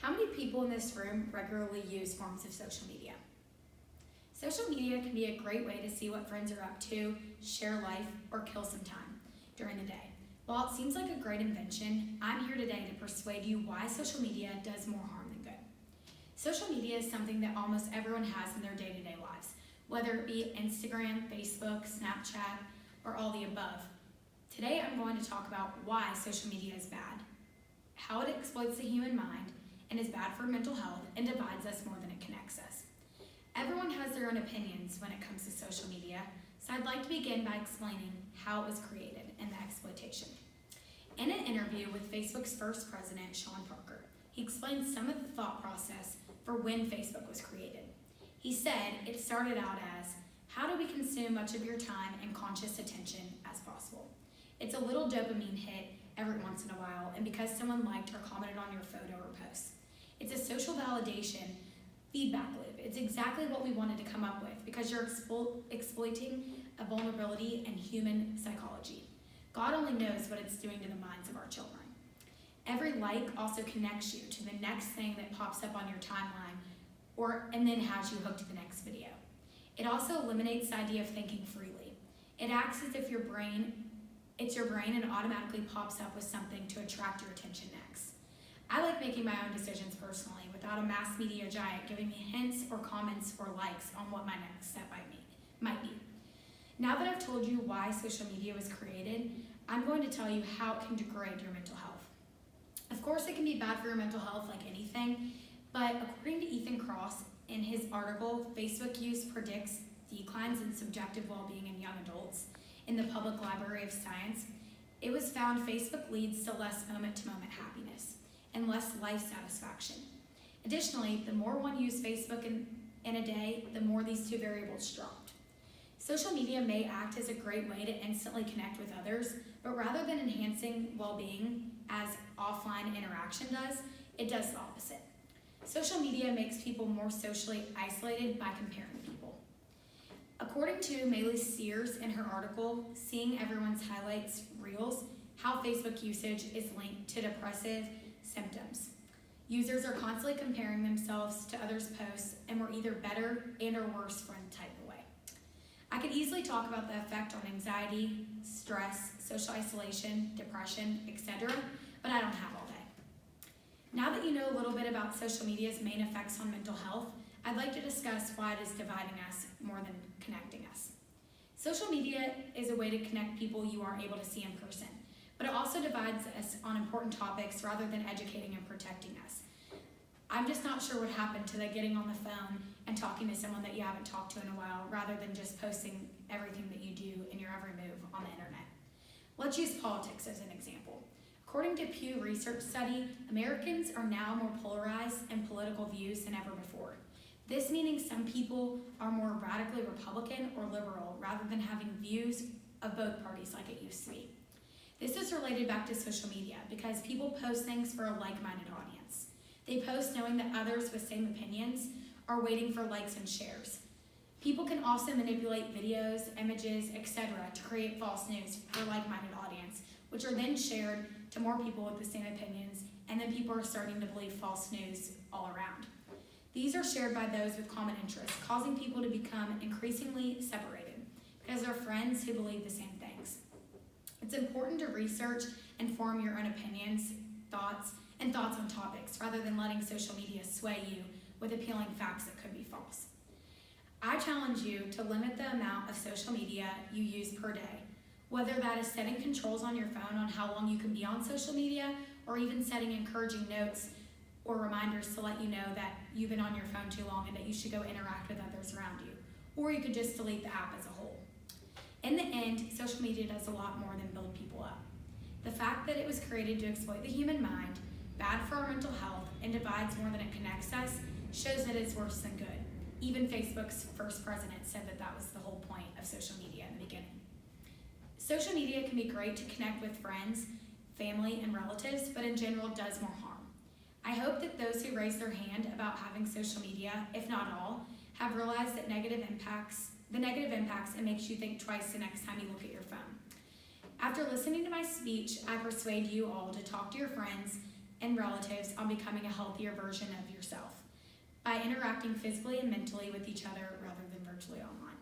How many people in this room regularly use forms of social media? Social media can be a great way to see what friends are up to, share life, or kill some time during the day. While it seems like a great invention, I'm here today to persuade you why social media does more harm than good. Social media is something that almost everyone has in their day-to-day lives, whether it be Instagram, Facebook, Snapchat, or all the above. Today I'm going to talk about why social media is bad, how it exploits the human mind, and is bad for mental health and divides us more than it connects us. Everyone has their own opinions when it comes to social media, so I'd like to begin by explaining how it was created and the exploitation. In an interview with Facebook's first president, Sean Parker, he explained some of the thought process for when Facebook was created. He said it started out as, how do we consume much of your time and conscious attention as possible? It's a little dopamine hit every once in a while, and because someone liked or commented on your photo or post. It's a social validation feedback loop. It's exactly what we wanted to come up with because you're exploiting a vulnerability in human psychology. God only knows what it's doing to the minds of our children. Every like also connects you to the next thing that pops up on your timeline and then has you hooked to the next video. It also eliminates the idea of thinking freely. It acts as if it's your brain and automatically pops up with something to attract your attention next. I like making my own decisions personally without a mass media giant giving me hints or comments or likes on what my next step might be. Now that I've told you why social media was created, I'm going to tell you how it can degrade your mental health. Of course, it can be bad for your mental health like anything, but according to Ethan Cross, in his article, Facebook Use Predicts Declines in Subjective Well-Being in Young Adults in the Public Library of Science, it was found Facebook leads to less moment-to-moment happiness and less life satisfaction. Additionally, the more one used Facebook in a day, the more these two variables dropped. Social media may act as a great way to instantly connect with others, but rather than enhancing well-being as offline interaction does, it does the opposite. Social media makes people more socially isolated by comparing people. According to Maylee Sears in her article, Seeing Everyone's Highlights Reels, How Facebook Usage is Linked to Depressive Symptoms. Users are constantly comparing themselves to others' posts and we're either better and or worse for the type of way. I could easily talk about the effect on anxiety, stress, social isolation, depression, etc., but I don't have all day. Now that you know a little bit about social media's main effects on mental health, I'd like to discuss why it is dividing us more than connecting us. Social media is a way to connect people you aren't able to see in person, but it also divides us on important topics rather than educating and protecting us. I'm just not sure what happened to the getting on the phone and talking to someone that you haven't talked to in a while rather than just posting everything that you do in your every move on the internet. Let's use politics as an example. According to Pew Research study, Americans are now more polarized in political views than ever before. This meaning some people are more radically Republican or liberal rather than having views of both parties like it used to be. This is related back to social media because people post things for a like-minded audience. They post knowing that others with same opinions are waiting for likes and shares. People can also manipulate videos, images, etc. to create false news for a like-minded audience, which are then shared to more people with the same opinions, and then people are starting to believe false news all around. These are shared by those with common interests, causing people to become increasingly separated because they're friends who believe the same things. It's important to research and form your own opinions, thoughts on topics rather than letting social media sway you with appealing facts that could be false. I challenge you to limit the amount of social media you use per day, whether that is setting controls on your phone on how long you can be on social media or even setting encouraging notes or reminders to let you know that you've been on your phone too long and that you should go interact with others around you. Or you could just delete the app as a whole. In the end, social media does a lot more than build people up. The fact that it was created to exploit the human mind, bad for our mental health, and divides more than it connects us shows that it's worse than good. Even Facebook's first president said that that was the whole point of social media in the beginning. Social media can be great to connect with friends, family, and relatives, but in general does more harm. I hope that those who raise their hand about having social media, if not all, have realized that the negative impacts it makes you think twice the next time you look at your phone. After listening to my speech, I persuade you all to talk to your friends, and relatives on becoming a healthier version of yourself by interacting physically and mentally with each other rather than virtually online.